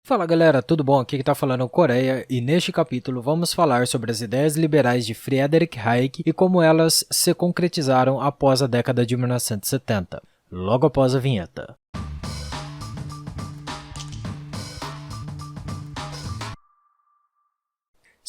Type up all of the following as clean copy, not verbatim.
Fala galera, tudo bom? Aqui que tá falando o Coreia e neste capítulo vamos falar sobre as ideias liberais de Friedrich Hayek e como elas se concretizaram após a década de 1970, logo após a vinheta.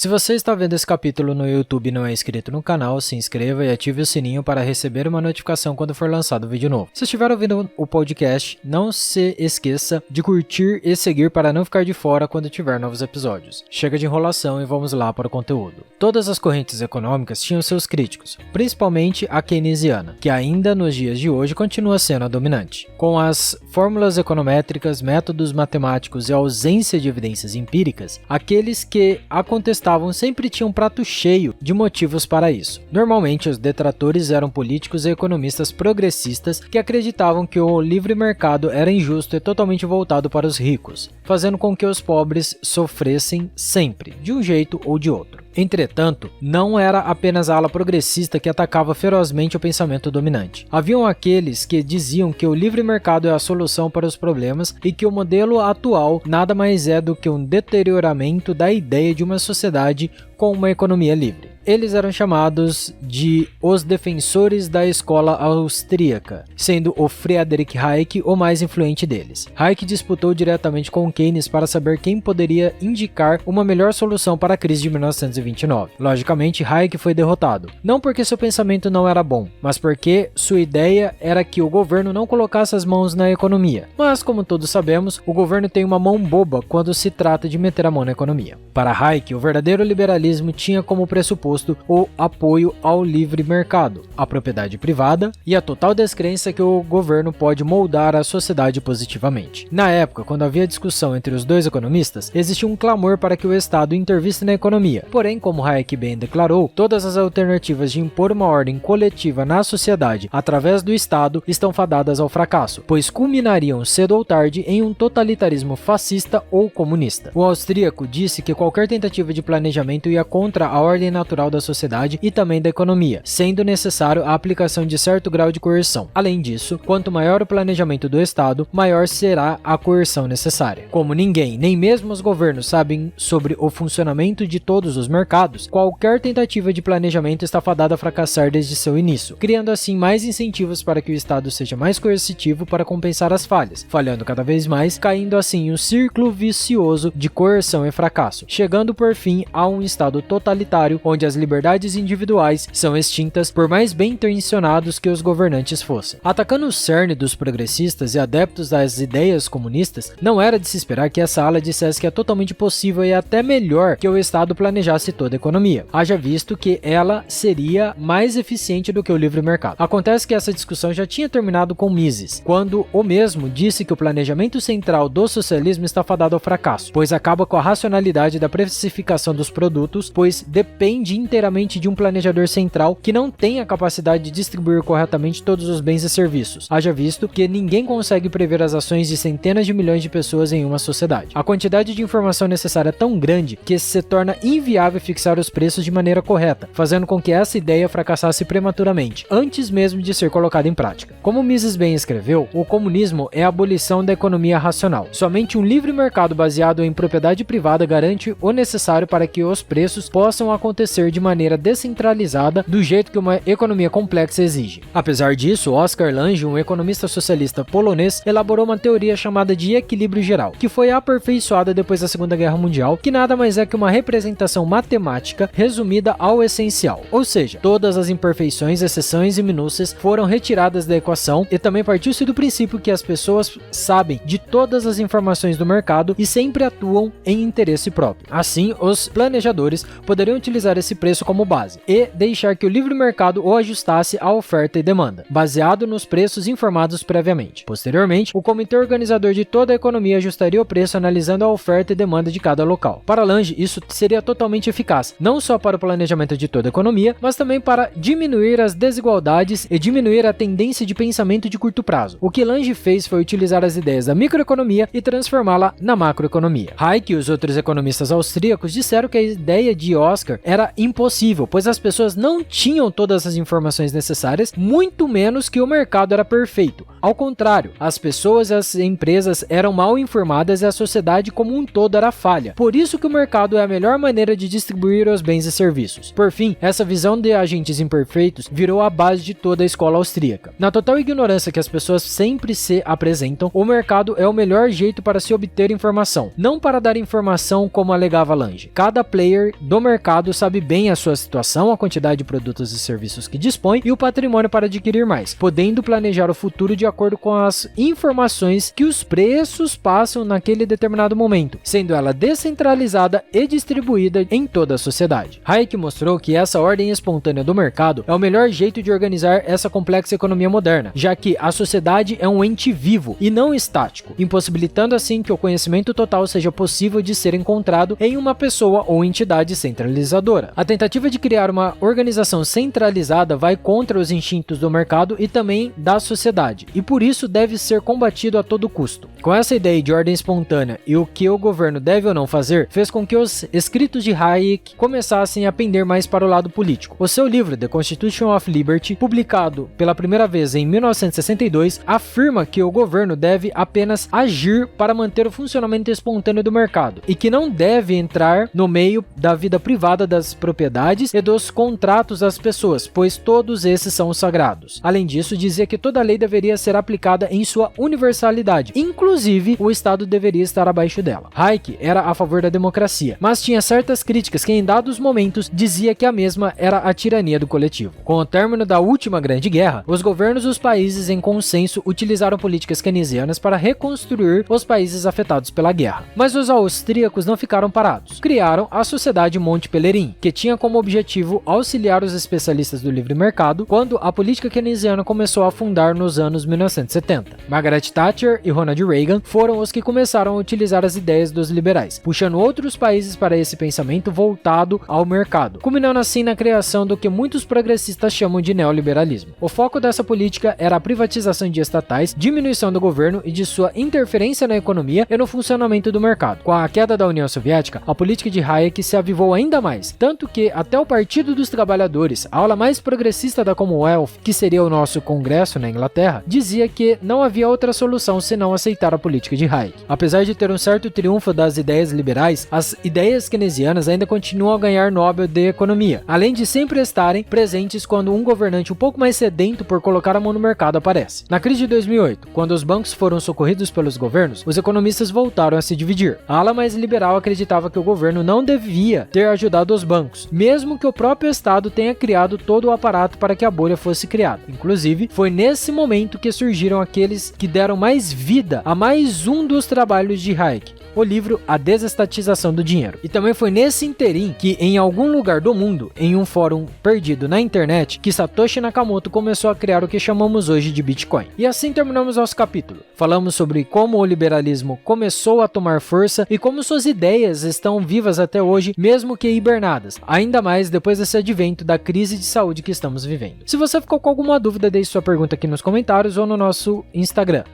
Se você está vendo esse capítulo no YouTube e não é inscrito no canal, se inscreva e ative o sininho para receber uma notificação quando for lançado um vídeo novo. Se estiver ouvindo o podcast, não se esqueça de curtir e seguir para não ficar de fora quando tiver novos episódios. Chega de enrolação e vamos lá para o conteúdo. Todas as correntes econômicas tinham seus críticos, principalmente a keynesiana, que ainda nos dias de hoje continua sendo a dominante. Com as fórmulas econométricas, métodos matemáticos e a ausência de evidências empíricas, aqueles que a contestavam sempre tinham um prato cheio de motivos para isso. Normalmente, os detratores eram políticos e economistas progressistas que acreditavam que o livre mercado era injusto e totalmente voltado para os ricos, fazendo com que os pobres sofressem sempre, de um jeito ou de outro. Entretanto, não era apenas a ala progressista que atacava ferozmente o pensamento dominante. Haviam aqueles que diziam que o livre mercado é a solução para os problemas e que o modelo atual nada mais é do que um deterioramento da ideia de uma sociedade com uma economia livre. Eles eram chamados de os defensores da escola austríaca, sendo o Friedrich Hayek o mais influente deles. Hayek disputou diretamente com Keynes para saber quem poderia indicar uma melhor solução para a crise de 1929. Logicamente, Hayek foi derrotado, não porque seu pensamento não era bom, mas porque sua ideia era que o governo não colocasse as mãos na economia. Mas, como todos sabemos, o governo tem uma mão boba quando se trata de meter a mão na economia. Para Hayek, o verdadeiro liberalismo tinha como pressuposto o apoio ao livre mercado, à propriedade privada e a total descrença que o governo pode moldar a sociedade positivamente. Na época, quando havia discussão entre os dois economistas, existia um clamor para que o Estado intervisse na economia. Porém, como Hayek bem declarou, todas as alternativas de impor uma ordem coletiva na sociedade através do Estado estão fadadas ao fracasso, pois culminariam cedo ou tarde em um totalitarismo fascista ou comunista. O austríaco disse que qualquer tentativa de planejamento ia contra a ordem natural da sociedade e também da economia, sendo necessário a aplicação de certo grau de coerção. Além disso, quanto maior o planejamento do Estado, maior será a coerção necessária. Como ninguém, nem mesmo os governos, sabem sobre o funcionamento de todos os mercados, qualquer tentativa de planejamento está fadada a fracassar desde seu início, criando assim mais incentivos para que o Estado seja mais coercitivo para compensar as falhas, falhando cada vez mais, caindo assim em um círculo vicioso de coerção e fracasso, chegando por fim a um Estado totalitário onde as liberdades individuais são extintas por mais bem intencionados que os governantes fossem. Atacando o cerne dos progressistas e adeptos das ideias comunistas, não era de se esperar que essa ala dissesse que é totalmente possível e até melhor que o Estado planejasse toda a economia, haja visto que ela seria mais eficiente do que o livre mercado. Acontece que essa discussão já tinha terminado com Mises, quando o mesmo disse que o planejamento central do socialismo está fadado ao fracasso, pois acaba com a racionalidade da precificação dos produtos, pois depende inteiramente de um planejador central que não tem a capacidade de distribuir corretamente todos os bens e serviços, haja visto que ninguém consegue prever as ações de centenas de milhões de pessoas em uma sociedade. A quantidade de informação necessária é tão grande que se torna inviável fixar os preços de maneira correta, fazendo com que essa ideia fracassasse prematuramente, antes mesmo de ser colocada em prática. Como Mises bem escreveu, o comunismo é a abolição da economia racional. Somente um livre mercado baseado em propriedade privada garante o necessário para que os preços possam acontecer de maneira descentralizada do jeito que uma economia complexa exige. Apesar disso, Oskar Lange, um economista socialista polonês, elaborou uma teoria chamada de equilíbrio geral, que foi aperfeiçoada depois da Segunda Guerra Mundial, que nada mais é que uma representação matemática resumida ao essencial, ou seja, todas as imperfeições, exceções e minúcias foram retiradas da equação e também partiu-se do princípio que as pessoas sabem de todas as informações do mercado e sempre atuam em interesse próprio. Assim, os planejadores poderiam utilizar esse preço como base e deixar que o livre mercado o ajustasse à oferta e demanda, baseado nos preços informados previamente. Posteriormente, o comitê organizador de toda a economia ajustaria o preço analisando a oferta e demanda de cada local. Para Lange, isso seria totalmente eficaz, não só para o planejamento de toda a economia, mas também para diminuir as desigualdades e diminuir a tendência de pensamento de curto prazo. O que Lange fez foi utilizar as ideias da microeconomia e transformá-la na macroeconomia. Hayek e os outros economistas austríacos disseram que a ideia de Oskar era impossível, pois as pessoas não tinham todas as informações necessárias, muito menos que o mercado era perfeito. Ao contrário, as pessoas e as empresas eram mal informadas e a sociedade como um todo era falha. Por isso que o mercado é a melhor maneira de distribuir os bens e serviços. Por fim, essa visão de agentes imperfeitos virou a base de toda a escola austríaca. Na total ignorância que as pessoas sempre se apresentam, o mercado é o melhor jeito para se obter informação, não para dar informação como alegava Lange. Cada player do mercado sabe bem a sua situação, a quantidade de produtos e serviços que dispõe e o patrimônio para adquirir mais, podendo planejar o futuro de acordo com as informações que os preços passam naquele determinado momento, sendo ela descentralizada e distribuída em toda a sociedade. Hayek mostrou que essa ordem espontânea do mercado é o melhor jeito de organizar essa complexa economia moderna, já que a sociedade é um ente vivo e não estático, impossibilitando assim que o conhecimento total seja possível de ser encontrado em uma pessoa ou entidade centralizadora. A tentativa de criar uma organização centralizada vai contra os instintos do mercado e também da sociedade, e por isso deve ser combatido a todo custo. Com essa ideia de ordem espontânea e o que o governo deve ou não fazer, fez com que os escritos de Hayek começassem a pender mais para o lado político. O seu livro The Constitution of Liberty, publicado pela primeira vez em 1962, afirma que o governo deve apenas agir para manter o funcionamento espontâneo do mercado e que não deve entrar no meio da vida privada das propriedades e dos contratos das pessoas, pois todos esses são sagrados. Além disso, dizia que toda lei deveria ser aplicada em sua universalidade, inclusive o Estado deveria estar abaixo dela. Hayek era a favor da democracia, mas tinha certas críticas que em dados momentos dizia que a mesma era a tirania do coletivo. Com o término da última grande guerra, os governos dos países em consenso utilizaram políticas keynesianas para reconstruir os países afetados pela guerra. Mas os austríacos não ficaram parados. Criaram a Sociedade Monte Pelerin, que tinha como objetivo auxiliar os especialistas do livre mercado quando a política keynesiana começou a afundar nos anos 1970. Margaret Thatcher e Ronald Reagan foram os que começaram a utilizar as ideias dos liberais, puxando outros países para esse pensamento voltado ao mercado, culminando assim na criação do que muitos progressistas chamam de neoliberalismo. O foco dessa política era a privatização de estatais, diminuição do governo e de sua interferência na economia e no funcionamento do mercado. Com a queda da União Soviética, a política de Hayek se avivou ainda mais, tanto que até o Partido dos Trabalhadores, a ala mais progressista da Commonwealth, que seria o nosso Congresso na Inglaterra, dizia que não havia outra solução senão aceitar a política de Hayek. Apesar de ter um certo triunfo das ideias liberais, as ideias keynesianas ainda continuam a ganhar Nobel de Economia, além de sempre estarem presentes quando um governante um pouco mais sedento por colocar a mão no mercado aparece. Na crise de 2008, quando os bancos foram socorridos pelos governos, os economistas voltaram a se dividir. A ala mais liberal acreditava que o governo não devia ter ajudado os bancos, mesmo que o próprio Estado tenha criado todo o aparato para que a bolha fosse criada. Inclusive, foi nesse momento que surgiram aqueles que deram mais vida a mais um dos trabalhos de Hayek, o livro A Desestatização do Dinheiro. E também foi nesse interim que, em algum lugar do mundo, em um fórum perdido na internet, que Satoshi Nakamoto começou a criar o que chamamos hoje de Bitcoin. E assim terminamos nosso capítulo. Falamos sobre como o liberalismo começou a tomar força e como suas ideias estão vivas até hoje, mesmo que hibernadas, ainda mais depois desse advento da crise de saúde que estamos vivendo. Se você ficou com alguma dúvida, deixe sua pergunta aqui nos comentários ou no nosso Instagram,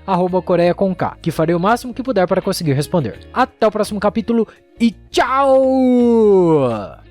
@coreia_com_k, que farei o máximo que puder para conseguir responder. Até o próximo capítulo e tchau!